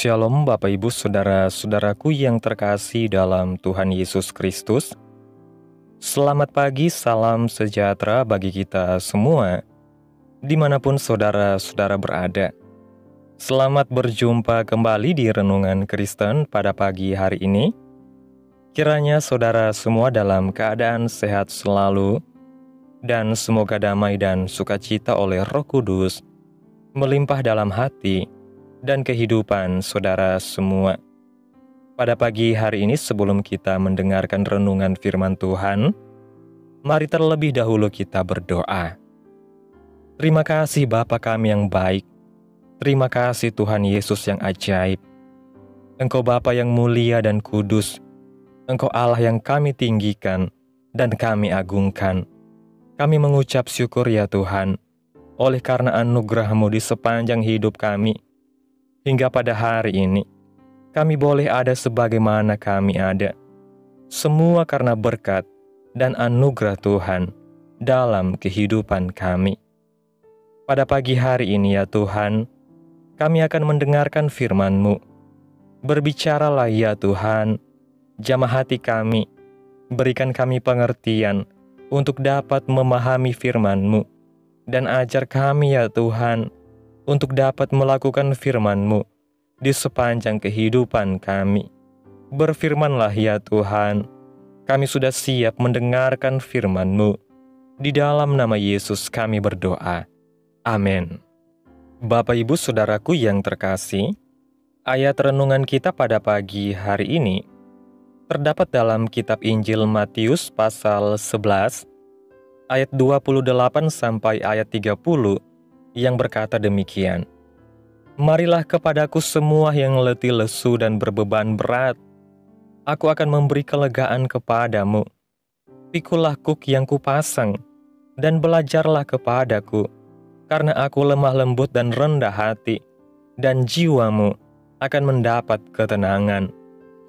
Shalom Bapak Ibu Saudara-saudaraku yang terkasih dalam Tuhan Yesus Kristus. Selamat pagi, salam sejahtera bagi kita semua, dimanapun saudara-saudara berada. Selamat berjumpa kembali di Renungan Kristen pada pagi hari ini. Kiranya saudara semua dalam keadaan sehat selalu, dan semoga damai dan sukacita oleh Roh Kudus melimpah dalam hati dan kehidupan saudara semua. Pada pagi hari ini sebelum kita mendengarkan renungan firman Tuhan, mari terlebih dahulu kita berdoa. Terima kasih Bapa kami yang baik. Terima kasih Tuhan Yesus yang ajaib. Engkau Bapa yang mulia dan kudus. Engkau Allah yang kami tinggikan dan kami agungkan. Kami mengucap syukur ya Tuhan, oleh karena anugerah-Mu di sepanjang hidup kami. Hingga pada hari ini, kami boleh ada sebagaimana kami ada. Semua karena berkat dan anugerah Tuhan dalam kehidupan kami. Pada pagi hari ini ya Tuhan, kami akan mendengarkan firman-Mu. Berbicaralah ya Tuhan, jamah hati kami, berikan kami pengertian untuk dapat memahami firman-Mu, dan ajar kami ya Tuhan, untuk dapat melakukan firman-Mu di sepanjang kehidupan kami. Berfirmanlah ya Tuhan, kami sudah siap mendengarkan firman-Mu. Di dalam nama Yesus kami berdoa. Amin. Bapak Ibu Saudaraku yang terkasih, ayat renungan kita pada pagi hari ini terdapat dalam kitab Injil Matius pasal 11, ayat 28 sampai ayat 30, yang berkata demikian. Marilah kepadaku semua yang letih lesu dan berbeban berat, aku akan memberi kelegaan kepadamu. Pikulah kuk yang kupasang, dan belajarlah kepadaku, karena aku lemah lembut dan rendah hati, dan jiwamu akan mendapat ketenangan.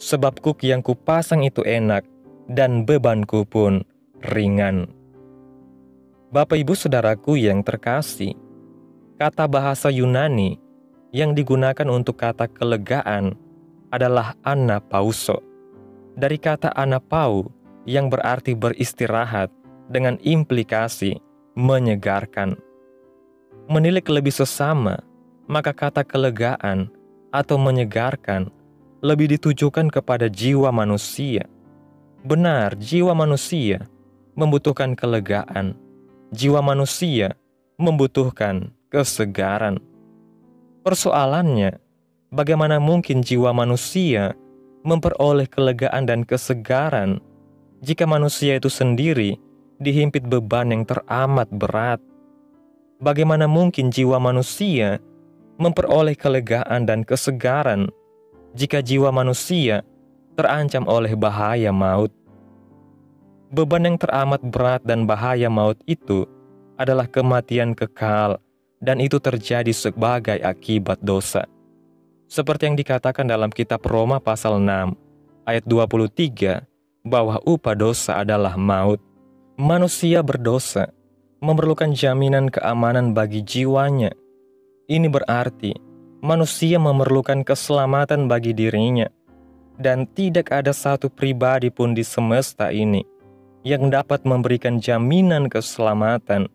Sebab kuk yang kupasang itu enak, dan bebanku pun ringan. Bapak Ibu Saudaraku yang terkasih, kata bahasa Yunani yang digunakan untuk kata kelegaan adalah anapauso. Dari kata anapau yang berarti beristirahat dengan implikasi menyegarkan. Menilik lebih sesama, maka kata kelegaan atau menyegarkan lebih ditujukan kepada jiwa manusia. Benar, jiwa manusia membutuhkan kelegaan. Jiwa manusia membutuhkan kesegaran. Persoalannya, bagaimana mungkin jiwa manusia memperoleh kelegaan dan kesegaran jika manusia itu sendiri dihimpit beban yang teramat berat? Bagaimana mungkin jiwa manusia memperoleh kelegaan dan kesegaran jika jiwa manusia terancam oleh bahaya maut? Beban yang teramat berat dan bahaya maut itu adalah kematian kekal, dan itu terjadi sebagai akibat dosa. Seperti yang dikatakan dalam kitab Roma pasal 6, ayat 23, bahwa upah dosa adalah maut. Manusia berdosa memerlukan jaminan keamanan bagi jiwanya. Ini berarti manusia memerlukan keselamatan bagi dirinya, dan tidak ada satu pribadi pun di semesta ini yang dapat memberikan jaminan keselamatan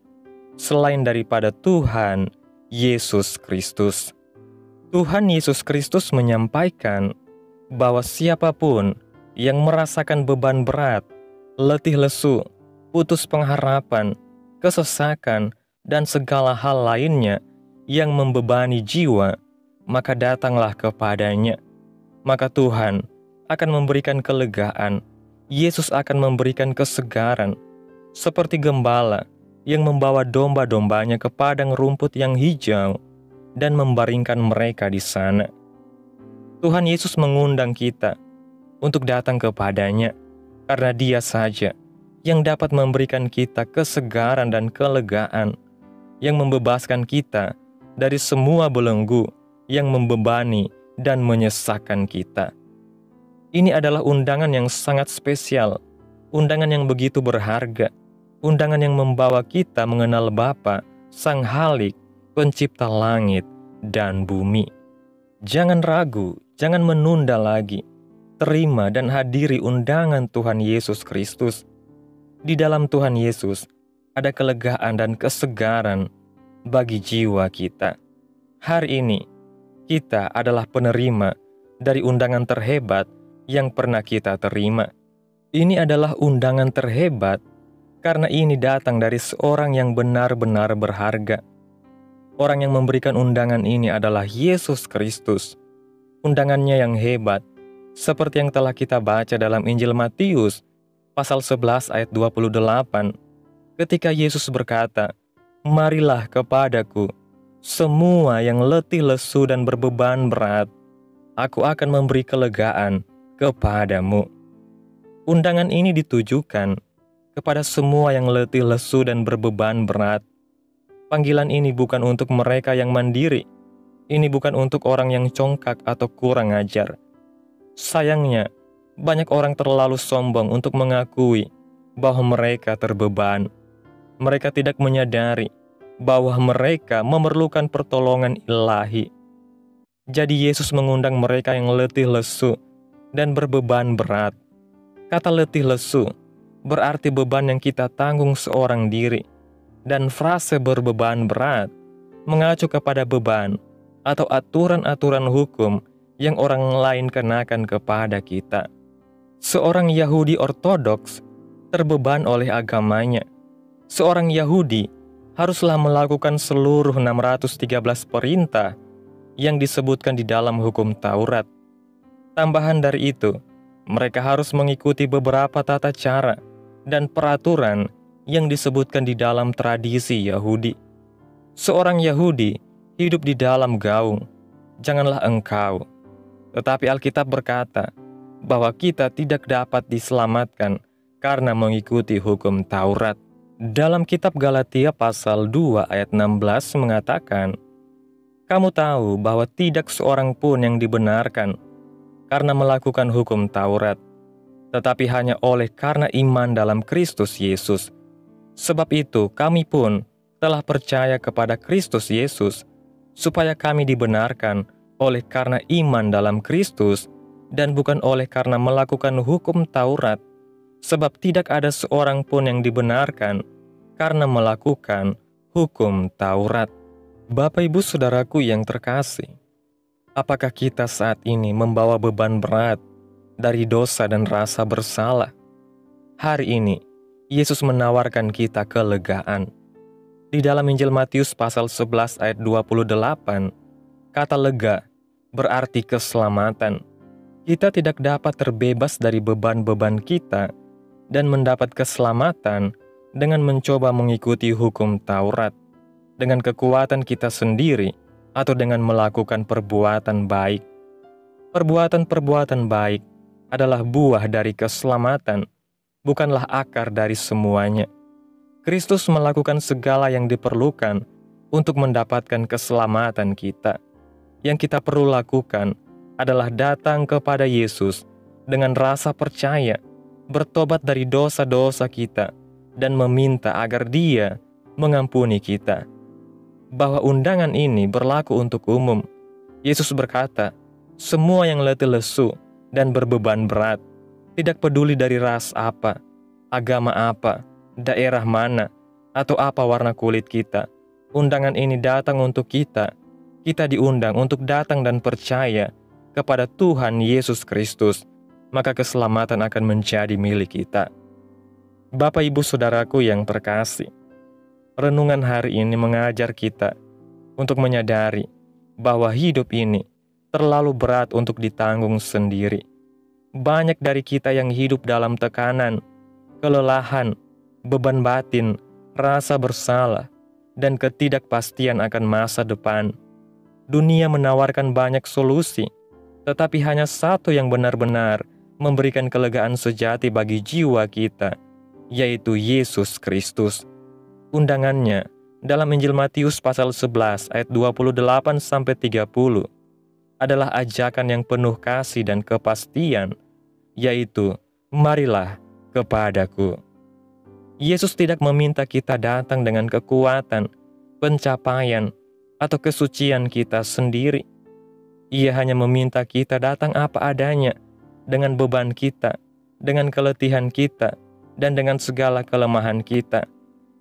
selain daripada Tuhan Yesus Kristus. Tuhan Yesus Kristus menyampaikan bahwa siapapun yang merasakan beban berat, letih lesu, putus pengharapan, kesesakan, dan segala hal lainnya yang membebani jiwa, maka datanglah kepadanya. Maka Tuhan akan memberikan kelegaan. Yesus akan memberikan kesegaran, seperti gembala yang membawa domba-dombanya ke padang rumput yang hijau dan membaringkan mereka di sana. Tuhan Yesus mengundang kita untuk datang kepadanya, karena Dia saja yang dapat memberikan kita kesegaran dan kelegaan, yang membebaskan kita dari semua belenggu yang membebani dan menyesakkan kita. Ini adalah undangan yang sangat spesial, undangan yang begitu berharga, undangan yang membawa kita mengenal Bapa, Sang Halik, Pencipta langit dan bumi. Jangan ragu, jangan menunda lagi. Terima dan hadiri undangan Tuhan Yesus Kristus. Di dalam Tuhan Yesus ada kelegaan dan kesegaran bagi jiwa kita. Hari ini, kita adalah penerima dari undangan terhebat yang pernah kita terima. Ini adalah undangan terhebat karena ini datang dari seorang yang benar-benar berharga. Orang yang memberikan undangan ini adalah Yesus Kristus. Undangannya yang hebat, seperti yang telah kita baca dalam Injil Matius, pasal 11 ayat 28, ketika Yesus berkata, "Marilah kepadaku, semua yang letih lesu dan berbeban berat, aku akan memberi kelegaan kepadamu." Undangan ini ditujukan kepada semua yang letih lesu dan berbeban berat. Panggilan ini bukan untuk mereka yang mandiri. Ini bukan untuk orang yang congkak atau kurang ajar. Sayangnya, banyak orang terlalu sombong untuk mengakui bahwa mereka terbeban. Mereka tidak menyadari bahwa mereka memerlukan pertolongan ilahi. Jadi Yesus mengundang mereka yang letih lesu dan berbeban berat. Kata letih lesu berarti beban yang kita tanggung seorang diri. Dan frase berbeban berat mengacu kepada beban atau aturan-aturan hukum yang orang lain kenakan kepada kita. Seorang Yahudi ortodoks terbeban oleh agamanya. Seorang Yahudi haruslah melakukan seluruh 613 perintah yang disebutkan di dalam hukum Taurat. Tambahan dari itu, mereka harus mengikuti beberapa tata cara dan peraturan yang disebutkan di dalam tradisi Yahudi. Seorang Yahudi hidup di dalam gaung, janganlah engkau. Tetapi Alkitab berkata bahwa kita tidak dapat diselamatkan karena mengikuti hukum Taurat. Dalam kitab Galatia pasal 2 ayat 16 mengatakan, "Kamu tahu bahwa tidak seorang pun yang dibenarkan karena melakukan hukum Taurat, tetapi hanya oleh karena iman dalam Kristus Yesus. Sebab itu kami pun telah percaya kepada Kristus Yesus, supaya kami dibenarkan oleh karena iman dalam Kristus dan bukan oleh karena melakukan hukum Taurat. Sebab tidak ada seorang pun yang dibenarkan karena melakukan hukum Taurat." Bapak Ibu Saudaraku yang terkasih, apakah kita saat ini membawa beban berat dari dosa dan rasa bersalah? Hari ini, Yesus menawarkan kita kelegaan. Di dalam Injil Matius pasal 11 ayat 28, kata lega berarti keselamatan. Kita tidak dapat terbebas dari beban-beban kita dan mendapat keselamatan dengan mencoba mengikuti hukum Taurat, dengan kekuatan kita sendiri atau dengan melakukan perbuatan baik. Perbuatan-perbuatan baik adalah buah dari keselamatan, bukanlah akar dari semuanya. Kristus melakukan segala yang diperlukan untuk mendapatkan keselamatan kita. Yang kita perlu lakukan adalah datang kepada Yesus dengan rasa percaya, bertobat dari dosa-dosa kita, dan meminta agar Dia mengampuni kita. Bahwa undangan ini berlaku untuk umum. Yesus berkata, "Semua yang letih lesu dan berbeban berat, tidak peduli dari ras apa, agama apa, daerah mana, atau apa warna kulit kita. Undangan ini datang untuk kita. Kita diundang untuk datang dan percaya kepada Tuhan Yesus Kristus, maka keselamatan akan menjadi milik kita." Bapak Ibu Saudaraku yang terkasih, renungan hari ini mengajar kita untuk menyadari bahwa hidup ini terlalu berat untuk ditanggung sendiri. Banyak dari kita yang hidup dalam tekanan, kelelahan, beban batin, rasa bersalah, dan ketidakpastian akan masa depan. Dunia menawarkan banyak solusi, tetapi hanya satu yang benar-benar memberikan kelegaan sejati bagi jiwa kita, yaitu Yesus Kristus. Undangannya dalam Injil Matius pasal 11 ayat 28-30 adalah ajakan yang penuh kasih dan kepastian, yaitu marilah kepadaku. Yesus tidak meminta kita datang dengan kekuatan, pencapaian, atau kesucian kita sendiri. Ia hanya meminta kita datang apa adanya, dengan beban kita, dengan keletihan kita, dan dengan segala kelemahan kita.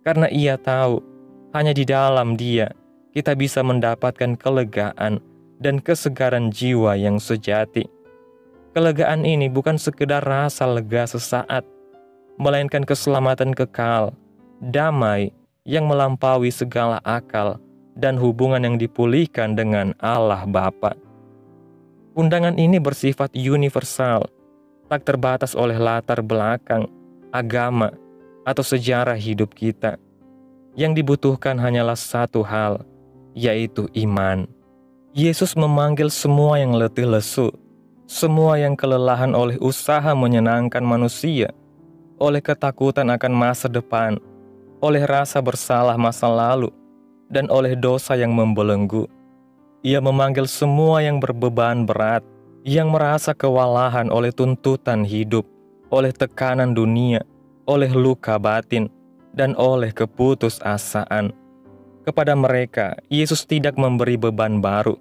Karena Ia tahu, hanya di dalam Dia, kita bisa mendapatkan kelegaan dan kesegaran jiwa yang sejati. Kelegaan ini bukan sekedar rasa lega sesaat, melainkan keselamatan kekal, damai yang melampaui segala akal, dan hubungan yang dipulihkan dengan Allah Bapa. Undangan ini bersifat universal, tak terbatas oleh latar belakang, agama, atau sejarah hidup kita. Yang dibutuhkan hanyalah satu hal, yaitu iman. Yesus memanggil semua yang letih lesu, semua yang kelelahan oleh usaha menyenangkan manusia, oleh ketakutan akan masa depan, oleh rasa bersalah masa lalu, dan oleh dosa yang membelenggu. Ia memanggil semua yang berbeban berat, yang merasa kewalahan oleh tuntutan hidup, oleh tekanan dunia, oleh luka batin, dan oleh keputusasaan. Kepada mereka, Yesus tidak memberi beban baru,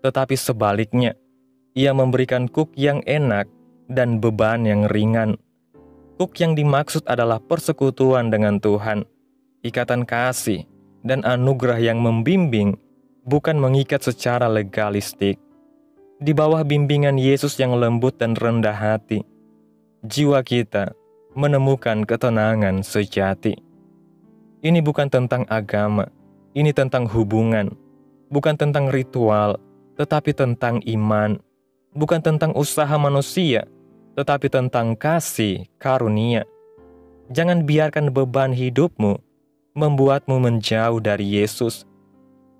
tetapi sebaliknya, Ia memberikan kuk yang enak dan beban yang ringan. Kuk yang dimaksud adalah persekutuan dengan Tuhan, ikatan kasih, dan anugerah yang membimbing, bukan mengikat secara legalistik. Di bawah bimbingan Yesus yang lembut dan rendah hati, jiwa kita menemukan ketenangan sejati. Ini bukan tentang agama, ini tentang hubungan, bukan tentang ritual, tetapi tentang iman, bukan tentang usaha manusia, tetapi tentang kasih karunia. Jangan biarkan beban hidupmu membuatmu menjauh dari Yesus.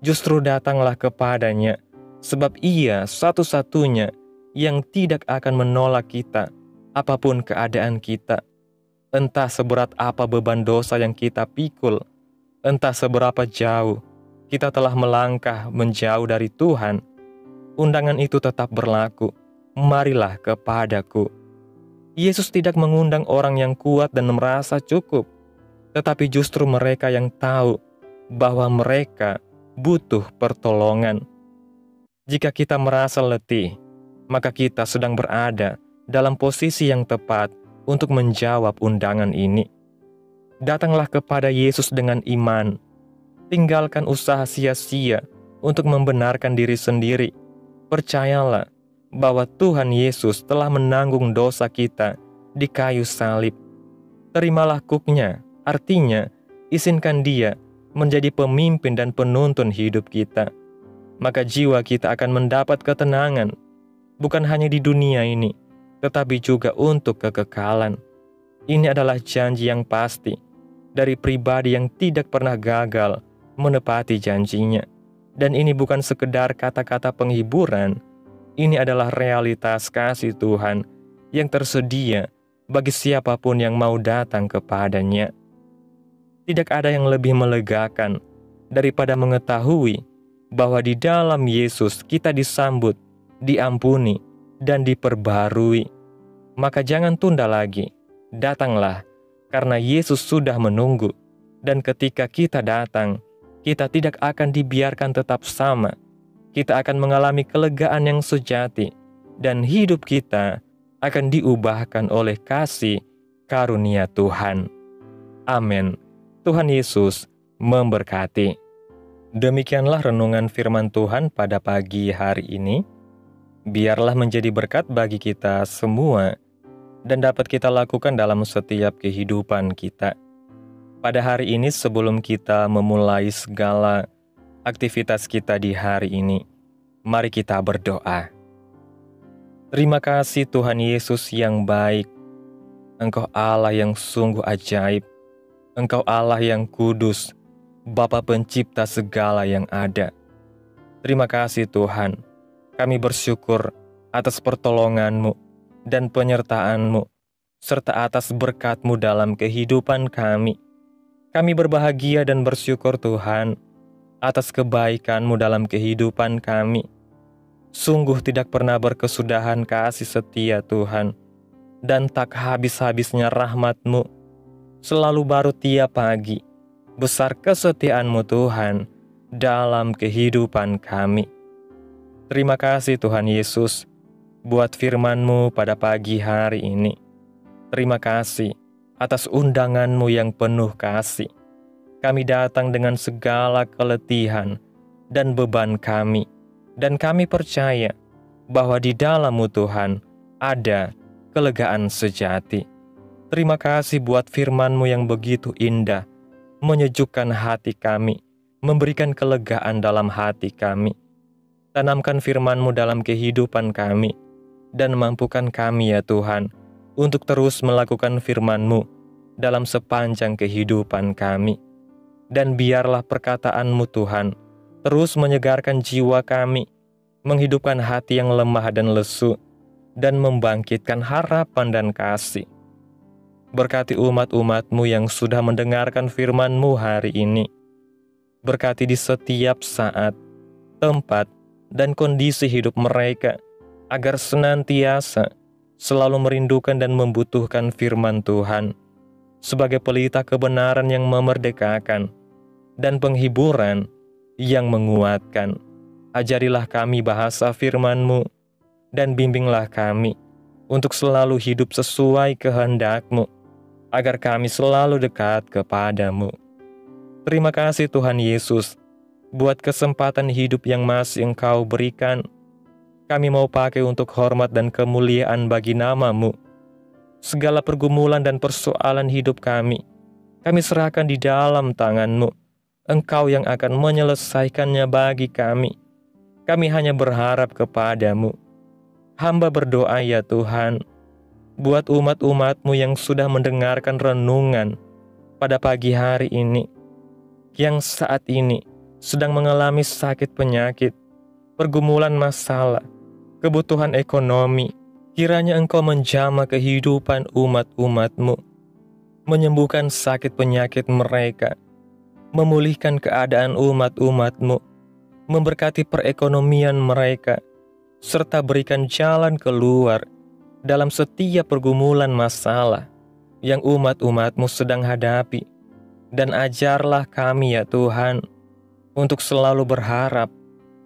Justru datanglah kepadanya, sebab Ia satu-satunya yang tidak akan menolak kita, apapun keadaan kita. Entah seberat apa beban dosa yang kita pikul, entah seberapa jauh kita telah melangkah menjauh dari Tuhan, undangan itu tetap berlaku. Marilah kepadaku. Yesus tidak mengundang orang yang kuat dan merasa cukup, tetapi justru mereka yang tahu bahwa mereka butuh pertolongan. Jika kita merasa letih, maka kita sedang berada dalam posisi yang tepat untuk menjawab undangan ini. Datanglah kepada Yesus dengan iman. Tinggalkan usaha sia-sia untuk membenarkan diri sendiri. Percayalah bahwa Tuhan Yesus telah menanggung dosa kita di kayu salib. Terimalah kuknya, artinya izinkan Dia menjadi pemimpin dan penuntun hidup kita. Maka jiwa kita akan mendapat ketenangan, bukan hanya di dunia ini, tetapi juga untuk kekekalan. Ini adalah janji yang pasti dari pribadi yang tidak pernah gagal menepati janjinya. Dan ini bukan sekedar kata-kata penghiburan, ini adalah realitas kasih Tuhan yang tersedia bagi siapapun yang mau datang kepadanya. Tidak ada yang lebih melegakan daripada mengetahui bahwa di dalam Yesus kita disambut, diampuni, dan diperbarui. Maka jangan tunda lagi, datanglah, karena Yesus sudah menunggu. Dan ketika kita datang, kita tidak akan dibiarkan tetap sama. Kita akan mengalami kelegaan yang sejati, dan hidup kita akan diubahkan oleh kasih karunia Tuhan. Amin. Tuhan Yesus memberkati. Demikianlah renungan firman Tuhan pada pagi hari ini. Biarlah menjadi berkat bagi kita semua, dan dapat kita lakukan dalam setiap kehidupan kita. Pada hari ini sebelum kita memulai segala aktivitas kita di hari ini, mari kita berdoa. Terima kasih Tuhan Yesus yang baik. Engkau Allah yang sungguh ajaib. Engkau Allah yang kudus, Bapa pencipta segala yang ada. Terima kasih Tuhan. Kami bersyukur atas pertolongan-Mu dan penyertaan-Mu, serta atas berkat-Mu dalam kehidupan kami. Kami berbahagia dan bersyukur Tuhan atas kebaikan-Mu dalam kehidupan kami. Sungguh tidak pernah berkesudahan kasih setia Tuhan, dan tak habis-habisnya rahmat-Mu. Selalu baru tiap pagi, besar kesetiaan-Mu Tuhan dalam kehidupan kami. Terima kasih Tuhan Yesus buat firman-Mu pada pagi hari ini. Terima kasih atas undangan-Mu yang penuh kasih. Kami datang dengan segala keletihan dan beban kami, dan kami percaya bahwa di dalam-Mu Tuhan ada kelegaan sejati. Terima kasih buat firman-Mu yang begitu indah, menyejukkan hati kami, memberikan kelegaan dalam hati kami. Tanamkan firman-Mu dalam kehidupan kami, dan mampukan kami ya Tuhan, untuk terus melakukan firman-Mu dalam sepanjang kehidupan kami. Dan biarlah perkataan-Mu Tuhan, terus menyegarkan jiwa kami, menghidupkan hati yang lemah dan lesu, dan membangkitkan harapan dan kasih. Berkati umat-umat-Mu yang sudah mendengarkan firman-Mu hari ini. Berkati di setiap saat, tempat, dan kondisi hidup mereka, agar senantiasa selalu merindukan dan membutuhkan firman Tuhan sebagai pelita kebenaran yang memerdekakan dan penghiburan yang menguatkan. Ajarilah kami bahasa firman-Mu dan bimbinglah kami untuk selalu hidup sesuai kehendak-Mu, agar kami selalu dekat kepadamu. Terima kasih Tuhan Yesus buat kesempatan hidup yang masih Engkau berikan. Kami mau pakai untuk hormat dan kemuliaan bagi nama-Mu. Segala pergumulan dan persoalan hidup kami serahkan di dalam tangan-Mu. Engkau yang akan menyelesaikannya bagi kami. Kami hanya berharap kepadamu. Hamba berdoa ya Tuhan, buat umat-umat-Mu yang sudah mendengarkan renungan pada pagi hari ini, yang saat ini sedang mengalami sakit penyakit, pergumulan masalah, kebutuhan ekonomi. Kiranya Engkau menjamah kehidupan umat-umat-Mu, menyembuhkan sakit penyakit mereka, memulihkan keadaan umat-umat-Mu, memberkati perekonomian mereka, serta berikan jalan keluar dalam setiap pergumulan masalah yang umat-umat-Mu sedang hadapi. Dan ajarlah kami ya Tuhan, untuk selalu berharap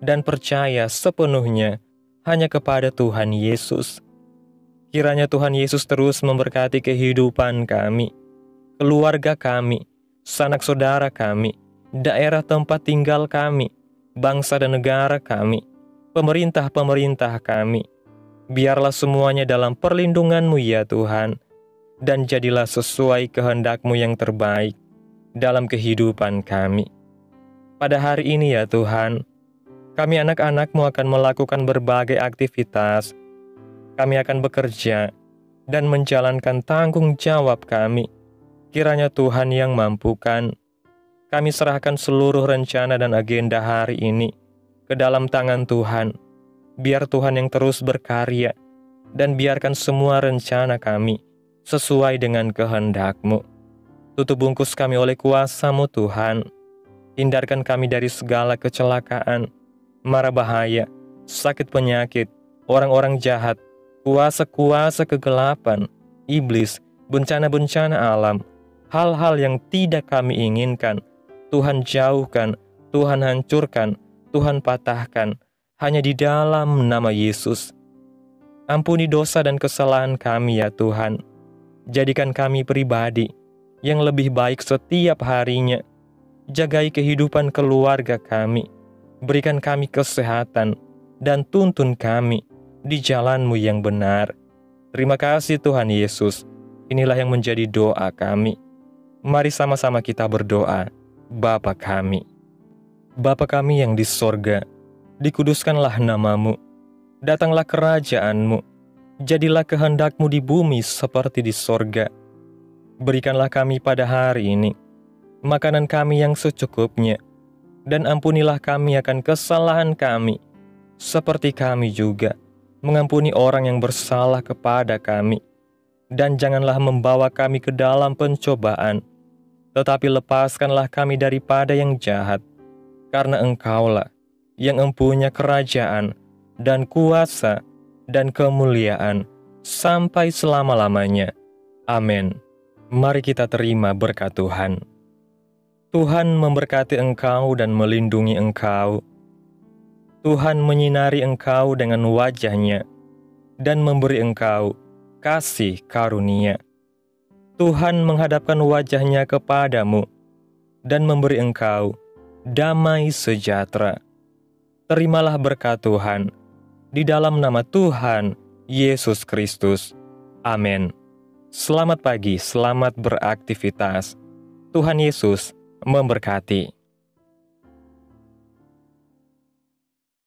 dan percaya sepenuhnya hanya kepada Tuhan Yesus. Kiranya Tuhan Yesus terus memberkati kehidupan kami, keluarga kami, sanak saudara kami, daerah tempat tinggal kami, bangsa dan negara kami, pemerintah-pemerintah kami. Biarlah semuanya dalam perlindungan-Mu ya Tuhan, dan jadilah sesuai kehendak-Mu yang terbaik dalam kehidupan kami. Pada hari ini ya Tuhan, kami anak-anak-Mu akan melakukan berbagai aktivitas. Kami akan bekerja dan menjalankan tanggung jawab kami. Kiranya Tuhan yang mampukan. Kami serahkan seluruh rencana dan agenda hari ini ke dalam tangan Tuhan. Biar Tuhan yang terus berkarya, dan biarkan semua rencana kami sesuai dengan kehendak-Mu. Tutup bungkus kami oleh kuasa-Mu Tuhan. Hindarkan kami dari segala kecelakaan, mara bahaya, sakit penyakit, orang-orang jahat, kuasa-kuasa kegelapan, iblis, bencana-bencana alam, hal-hal yang tidak kami inginkan. Tuhan jauhkan, Tuhan hancurkan, Tuhan patahkan, hanya di dalam nama Yesus. Ampuni dosa dan kesalahan kami ya Tuhan. Jadikan kami pribadi yang lebih baik setiap harinya. Jagai kehidupan keluarga kami. Berikan kami kesehatan dan tuntun kami di jalan-Mu yang benar. Terima kasih Tuhan Yesus. Inilah yang menjadi doa kami. Mari sama-sama kita berdoa. Bapa kami. Bapa kami yang di sorga, dikuduskanlah nama-Mu. Datanglah kerajaan-Mu. Jadilah kehendak-Mu di bumi seperti di sorga. Berikanlah kami pada hari ini makanan kami yang secukupnya, dan ampunilah kami akan kesalahan kami, seperti kami juga mengampuni orang yang bersalah kepada kami. Dan janganlah membawa kami ke dalam pencobaan, tetapi lepaskanlah kami daripada yang jahat, karena Engkaulah yang empunya kerajaan dan kuasa dan kemuliaan sampai selama-lamanya. Amin. Mari kita terima berkat Tuhan. Tuhan memberkati engkau dan melindungi engkau. Tuhan menyinari engkau dengan wajah-Nya dan memberi engkau kasih karunia. Tuhan menghadapkan wajah-Nya kepadamu dan memberi engkau damai sejahtera. Terimalah berkat Tuhan di dalam nama Tuhan Yesus Kristus. Amin. Selamat pagi, selamat beraktivitas. Tuhan Yesus memberkati.